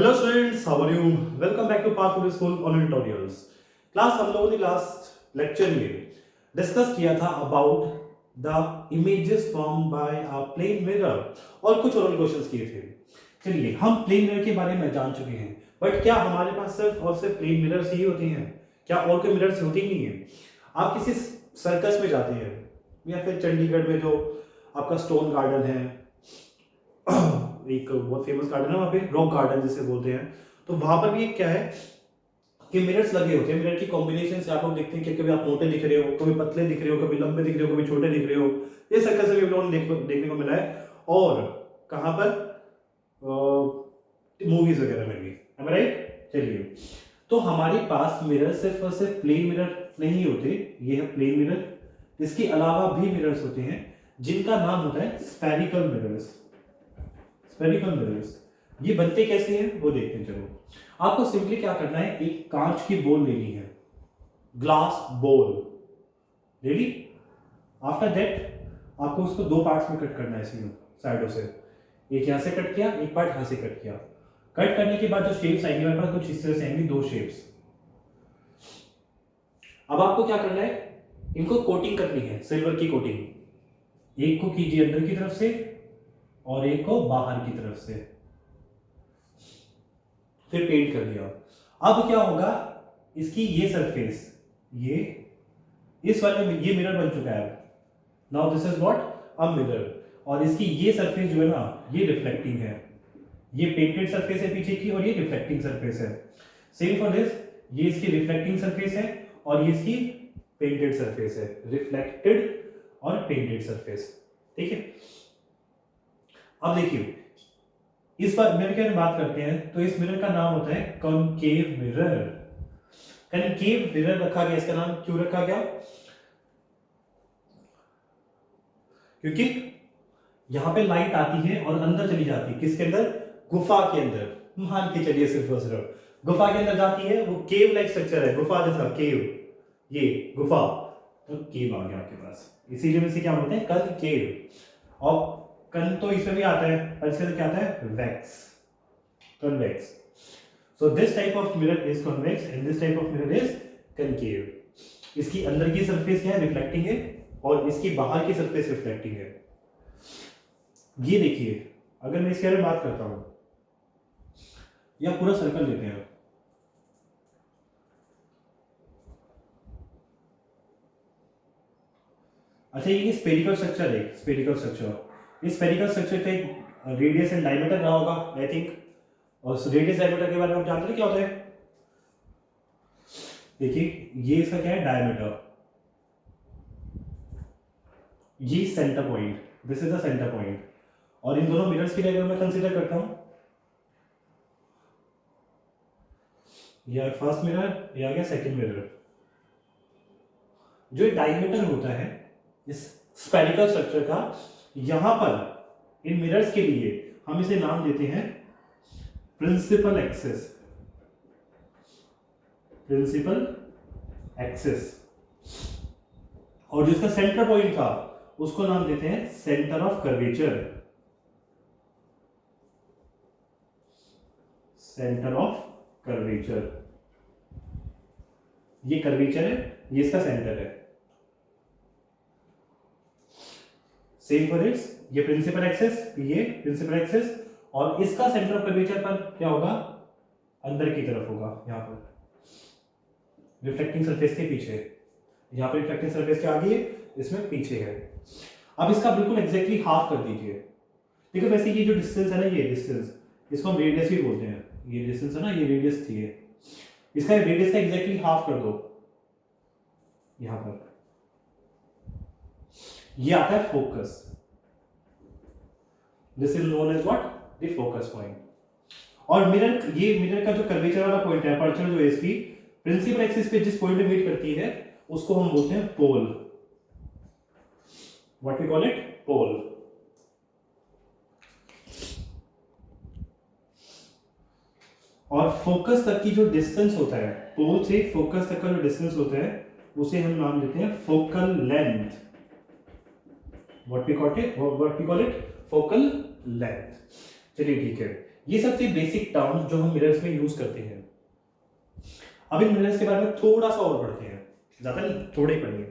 Hello students, how are you? Welcome back to Parth today school online tutorials. Class हम लोगों ने last lecture में discuss किया था about the images form by a plane mirror और कुछ और क्वेश्चंस किए थे। चलिए, हम प्लेन मिरर के बारे में जान चुके हैं, बट क्या हमारे पास सिर्फ और सिर्फ प्लेन मिरर्स ही होते हैं? क्या और कोई मिरर्स होते ही नहीं है? आप किसी सर्कस में जाते हैं या फिर चंडीगढ़ में जो आपका स्टोन गार्डन है, एक बहुत फेमस गार्डन है वहाँ पे, रॉक गार्डन जिसे बोलते हैं, तो वहां पर भी एक क्या है कि मिरर्स लगे होते हैं। मिरर की कॉम्बिनेशन से आप लोग देखते हैं कि कभी आप मोटे दिख रहे हो, कभी पतले दिख रहे हो, कभी लंबे दिख रहे हो, कभी छोटे दिख रहे हो। ये सर्कल से भी हम लोगों ने देखने को मिला है। और कहाँ पर? मूवीज वगैरह में भी, है राइट? चलिए, तो हमारे पास मिरर सिर्फ और सिर्फ प्लेन मिरर नहीं होते। ये है प्लेन मिरर। इसके अलावा भी मिरर्स होते हैं जिनका नाम होता है स्फेरिकल मिरर्स। स्फेरिकल मिरर्स ये बनते कैसे हैं वो देखते हैं। चलो, आपको सिंपली क्या करना है, एक कांच की बोल लेनी है, ग्लास बोल रेडी। आफ्टर दैट आपको उसको दो पार्ट्स में कट करना है, साइडों से। एक यहां से कट किया, एक पार्ट यहां से कट किया। कट करने के बाद जो शेप्स आएंगी मेरे पास कुछ इस तरह से आएंगी, दो शेप्स। अब आपको क्या करना है, इनको कोटिंग करनी है, सिल्वर की कोटिंग। एक को कीजिए अंदर की तरफ से और एक को बाहर की तरफ से, फिर पेंट कर दिया। अब क्या होगा, इसकी ये सरफेस, ये इस वाले में ये मिरर बन चुका है। Now this is what a mirror. और इसकी ये सरफेस जो है ना, ये रिफ्लेक्टिंग है। ये पेंटेड सरफेस है पीछे की और ये रिफ्लेक्टिंग सरफेस है। सेम फॉर दिस, ये इसकी रिफ्लेक्टिंग सरफेस है और ये इसकी पेंटेड सरफेस है। रिफ्लेक्टेड और पेंटेड सरफेस, ठीक है। अब देखिए, इस बार मिरर की बात करते हैं तो इस मिरर का नाम होता है कॉनकेव मिरर। कॉनकेव मिरर रखा गया, इसका नाम क्यों रखा गया? क्योंकि यहां पे लाइट आती है और अंदर चली जाती है। किसके अंदर? गुफा के अंदर। मान के चलिए सिर्फ और सिर्फ गुफा के अंदर जाती है। वो केव लाइक स्ट्रक्चर है, गुफा जैसा केव, ये गुफा, तो केव आ गया आपके पास। इसीलिए इसे क्या बोलते हैं? कॉनकेव। और कन तो इसमें भी आता है, और इसके अंदर क्या आता है? Wax, convex. So this type of mirror is convex and this type of mirror is concave. इसकी अंदर की सरफेस क्या है? रिफ्लेक्टिंग है, और इसकी बाहर की सरफेस रिफ्लेक्टिंग है। ये देखिए, अगर मैं इसके बारे में बात करता हूं, या पूरा सर्कल लेते हैं। अच्छा, ये स्फेरिकल स्ट्रक्चर है, स्फेरिकल स्ट्रक्चर। इस स्फेरिकल स्ट्रक्चर का एक रेडियस एंड डायमीटर रहा होगा, आई थिंक। और रेडियस डायमीटर के बारे में आप जानते हैं क्या होता है? देखिए, ये इसका क्या है? डायमीटर। ये centre point, this is the centre point. और इन दोनों मिरर्स की अगर मैं कंसीडर करता हूं, ये फर्स्ट मिरर, ये आ गया सेकंड मिरर। जो डायमीटर होता है इस स्फेरिकल स्ट्रक्चर का, यहां पर इन मिरर्स के लिए हम इसे नाम देते हैं प्रिंसिपल एक्सिस। Principal axis. और जिसका सेंटर पॉइंट था उसको नाम देते हैं centre of curvature. Centre of curvature, ये कर्वेचर है, ये इसका सेंटर है। सेम फॉर इट्स, ये प्रिंसिपल एक्सिस, ये प्रिंसिपल एक्सिस, और इसका सेंटर ऑफ कर्वेचर पर क्या होगा? अंदर की तरफ होगा, यहां पर रिफ्लेक्टिंग सरफेस के पीछे। यहां पर रिफ्लेक्टिंग सरफेस के आगे, इसमें पीछे है। अब इसका बिल्कुल एग्जैक्टली हाफ कर दीजिए। देखो, वैसे ये जो डिस्टेंस है ना, ये डिस्टेंस, इसको हम रेडियस भी बोलते हैं। ये डिस्टेंस है ना, ये रेडियस थी, इसका रेडियस का एग्जैक्टली हाफ कर दो। यहां पर ये आता है focus. This is known as what? The focus point. और मिरर, ये मिरर का जो कर्वेचर वाला पॉइंट है, अपर्चर जो है इसकी, प्रिंसिपल एक्सिस पे जिस पॉइंट पे मीट करती है उसको हम बोलते हैं pole. What we call it? Pole. और फोकस तक की जो डिस्टेंस होता है, पोल से फोकस तक का जो डिस्टेंस होता है, उसे हम नाम देते हैं focal length. What we call it? Focal length. चलिए, ठीक है। ये सब थे बेसिक टर्म्स जो हम मिरर्स में यूज करते हैं। अब इन मिरर्स के बारे में थोड़ा सा और पढ़ते हैं, ज्यादा नहीं, थोड़े ही पढ़ेंगे।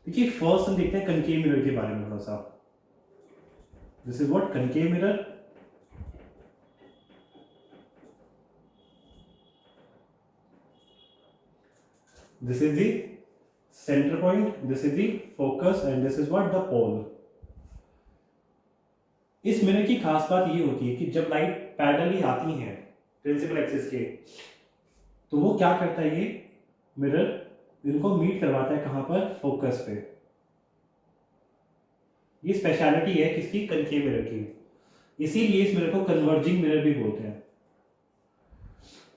देखिए फर्स्ट हम देखते हैं कनकेव मिरर के बारे में थोड़ा सा। This is what concave mirror. This is the center point, this is the focus and this is what the pole। इस मिरर की खास बात ये होती है कि जब लाइट पैरेलली आती है प्रिंसिपल एक्सिस के, तो वो क्या करता है, ये मिरर इनको मीट करवाता है कहां पर, फोकस पे। ये स्पेशलिटी है किसकी, कनकेव मिरर की। इसीलिए इस मिरर को कन्वर्जिंग मिरर भी बोलते हैं।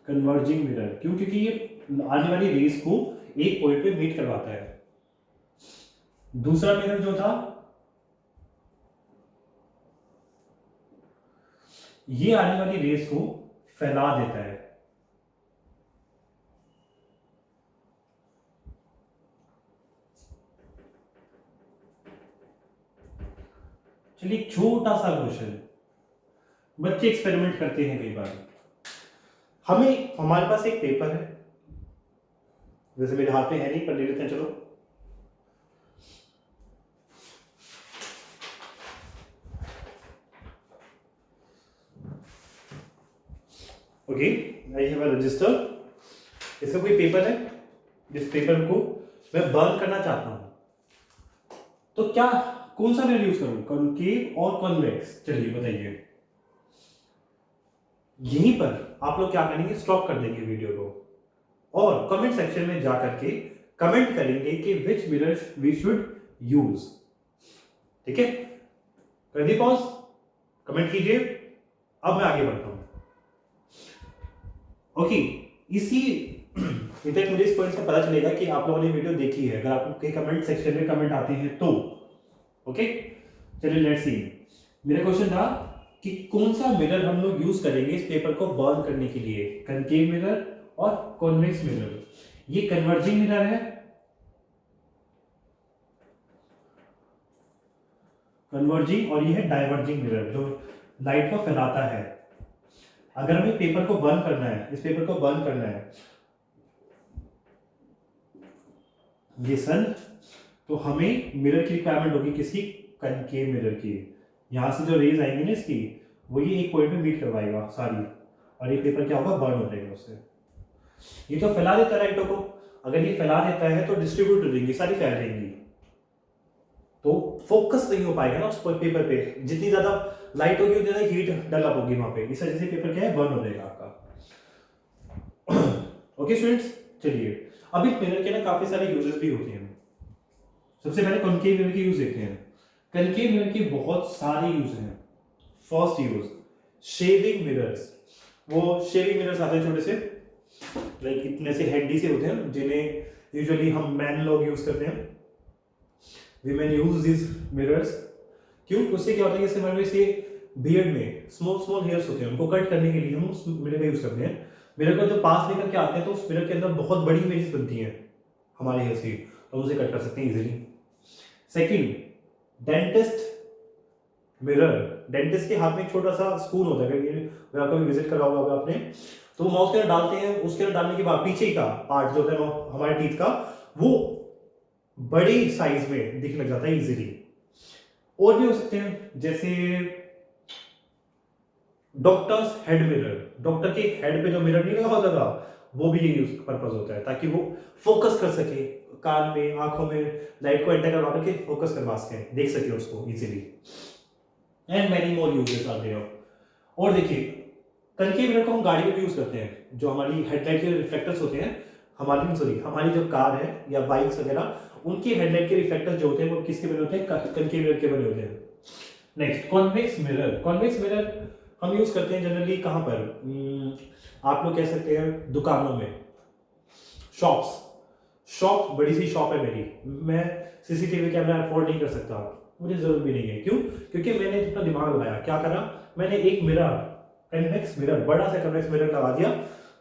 कन्वर्जिंग मिरर क्यों, क्योंकि ये आने वाली रेस को एक पॉइंट पे मीट करवाता है। दूसरा मिरर जो था ये आने वाली रेस को फैला देता है। चलिए छोटा सा क्वेश्चन, बच्चे एक्सपेरिमेंट करते हैं कई बार। हमारे पास एक पेपर है, वैसे मेरे हाथ में है नहीं पर ले लेते हैं, चलो। Okay, I have a resistor. इसका कोई पेपर है, जिस पेपर को मैं बर्न करना चाहता हूं, तो क्या कौन सा मिरर यूज करूं, कॉनकेव और कॉन्वेक्स? चलिए बताइए। यहीं पर आप लोग क्या करेंगे, स्टॉप कर देंगे वीडियो को और कमेंट सेक्शन में जाकर के कमेंट करेंगे कि which mirror we should use. ठीक है, कर दी पॉज, कमेंट कीजिए। अब मैं आगे बढ़ता हूं। ओके, इसी इनफैक्ट मुझे इस पॉइंट से पता चलेगा कि आप लोगों ने वीडियो देखी है अगर आपके कमेंट सेक्शन में कमेंट आते हैं तो। ओके, चलिए लेट्स सी। मेरा क्वेश्चन था कि कौन सा मिरर हम लोग यूज करेंगे इस पेपर को बर्न करने के लिए, कनकेव मिरर और कॉन्वेक्स मिरर। ये कन्वर्जिंग मिरर है, कन्वर्जिंग, और ये है डाइवर्जिंग मिरर जो लाइट को फैलाता है। अगर हमें पेपर को बर्न करना है, इस पेपर को बर्न करना है, ये सन, तो हमें मिरर की रिक्वायरमेंट होगी किसकी, कनकेव मिरर की। यहां से जो रेज आएंगी ना इसकी, वो ये एक पॉइंट में मीट करवाएगा सारी, और ये पेपर क्या होगा, बर्न हो जाएगा उससे। ये तो फैला देता है लाइटों को, अगर ये फैला देता है तो डिस्ट्रीब्यूट हो जाएंगी, सारी फैल जाएंगी, तो फोकस नहीं हो पाएगा ना उस पेपर पे। जितनी ज्यादा लाइट होगी उतनी ज्यादा हीट डेवलप होगी वहां पे, इस वजह से पेपर क्या है, बर्न हो जाएगा आपका। ओके स्टूडेंट्स, चलिए अब इस मिरर के ना काफी सारे यूजेस भी होते हैं। सबसे पहले कॉनकेव मिरर के यूज देखते हैं। कनकेव मिरर के बहुत सारे यूज हैं। First use, shaving mirrors. वो शेविंग मिरर्स आते हैं छोटे से, लाइक इतने से हैंडी से होते हैं, जिन्हें यूजुअली हम मैन लोग यूज करते हैं। Women use this mirrors. क्यों, उससे क्या होता है कि हमारे से बियर्ड में स्मॉल स्मॉल हेयर्स होते हैं, उनको कट करने के लिए हम उस मिरर का यूज करते हैं। मिरर को जब पास लेकर के आते हैं तो उस मिरर के अंदर बहुत बड़ी इमेजेस बनती हैं हमारे हेयर्स की, तो हम उसे कट कर सकते हैं easily. Second, dentist mirror. Dentist के हाथ में एक छोटा सा स्पून होता है, अगर आपको भी विजिट करा होगा आपने, तो माउथ के अंदर डालते हैं, उसके अंदर डालने के बाद पीछे का पार्ट जो होता है हमारे टीथ का, वो बड़ी साइज में दिखने लग जाता है इजीली। और भी हो सकते हैं, जैसे डॉक्टर्स हेड मिरर। डॉक्टर के हेड पे जो मिरर नहीं लगा होता था, वो भी ये यूज पर्पस होता है, ताकि वो फोकस कर सके, कान में, आंखों में लाइट को एंटर करवा करके फोकस करवा सके, देख सके उसको easily. And many more uses are there. और देखिए, कनकेव मिरर को हम गाड़ी में भी यूज करते हैं। जो हमारी हेडलाइट के रिफ्लेक्टर्स होते हैं, हमारी जो कार है या बाइक्स वगैरह, उनके हेडलाइट के रिफ्लेक्टर्स जो होते हैं वो किसके बने होते हैं, कनकेव मिरर के बने होते हैं। Next, convex mirror. Convex mirror हम यूज करते हैं जनरली कहां पर, आप लोग कह सकते हैं दुकानों में, शॉप बड़ी सी शॉप है मेरी, मैं सीसीटीवी कैमरा अफोर्ड नहीं कर सकता, मुझे जरूरत भी नहीं है। क्यों, क्योंकि मैंने अपना दिमाग लगाया, क्या करा, मैंने एक मिरर, कन्वेक्स मिरर, बड़ा सा कन्वेक्स मिरर लगा दिया,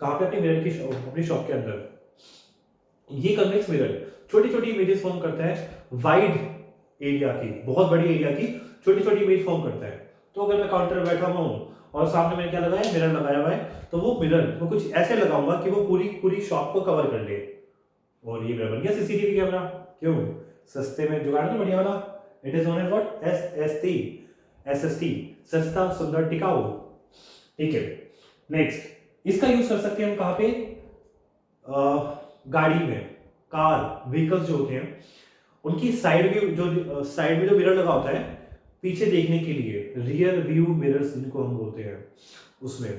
कहां पे, अपनी मिरर की अपनी शॉप के अंदर। ये कन्वेक्स मिरर छोटी छोटी इमेजेस फॉर्म करता है, वाइड एरिया की, बहुत बड़ी एरिया की छोटी छोटी इमेज फॉर्म करता है। तो अगर मैं काउंटर पे बैठा हुआ हूँ और सामने मैंने क्या लगाया, मिरर लगाया हुआ है, तो वो मिरर मैं कुछ ऐसे लगाऊंगा कि वो पूरी पूरी शॉप को कवर कर ले, और ये बन गया सीसीटीवी कैमरा। क्यों? सस्ते में जुगाड़ ना बढ़िया वाला। It is known as what, SST, सस्ता सुंदर टिकाऊ। ठीक है, नेक्स्ट इसका यूज कर सकते हैं हम कहाँ पे, गाड़ी में, कार व्हीकल्स जो होते हैं उनकी साइड व्यू, जो साइड में जो मिरर लगा होता है पीछे देखने के लिए, रियर व्यू मिरर्स जिनको हम बोलते हैं, उसमें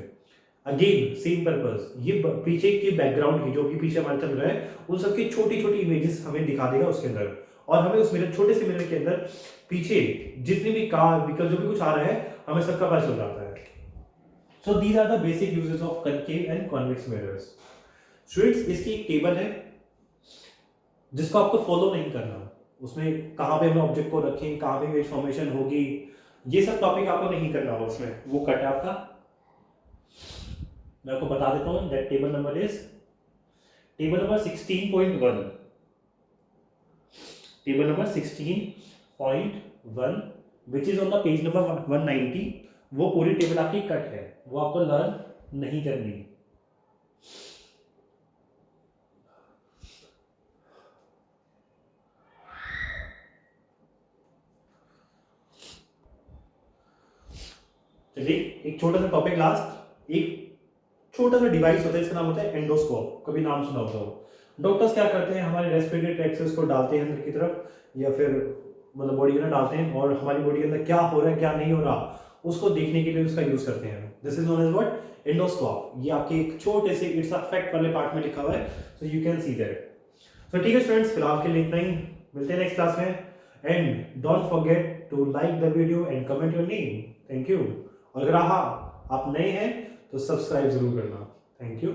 अगेन सेम पर्पस, ये पीछे की बैकग्राउंड की जो भी पीछे हमारे चल रहा है उन सबकी छोटी छोटी इमेजेस हमें दिखा देगा उसके अंदर, और हमें उस मिरर, छोटे से मिरर के अंदर पीछे जितनी भी कार व्हीकल जो भी कुछ आ रहा है हमें सबका पता चल जाता है। So these are the basic uses of concave and convex mirrors. Students, इसकी एक टेबल है जिसको आपको फॉलो नहीं करना, उसमें कहाँ पे हम ऑब्जेक्ट को रखें, कहाँ पे इमेज फॉर्मेशन होगी, ये सब टॉपिक आपको नहीं करना हो उसमें, वो कट है आपका। मैं आपको बता देता हूँ, that table number is table number 16.1, table number 16.1 which is on the page number 190। वो पूरी टेबल आपकी कट है, वो आपको लर्न नहीं करनी। चलिए एक छोटा सा टॉपिक लास्ट, एक छोटा सा डिवाइस होता है, इसका नाम होता है एंडोस्कोप, कभी नाम सुना होता हो। डॉक्टर्स क्या करते हैं, हमारे रेस्पिरेटरी ट्रैक्ट से उसको डालते हैं अंदर की तरफ, या फिर मतलब बॉडी में डालते हैं, और हमारी बॉडी के अंदर क्या हो रहा है क्या नहीं हो रहा उसको देखने के लिए उसका यूज करते हैं। This is known as what, endoscope. ये आपके एक छोटे से इट्स अफेक्ट वाले पार्ट में लिखा हुआ है, so you can see that. तो ठीक है स्टूडेंट्स, फिलहाल के लिए इतना ही, मिलते हैं नेक्स्ट क्लास में, and don't forget to like the video and comment your name. Thank you. और अगर आप नए हैं तो सब्सक्राइब जरूर करना। Thank you.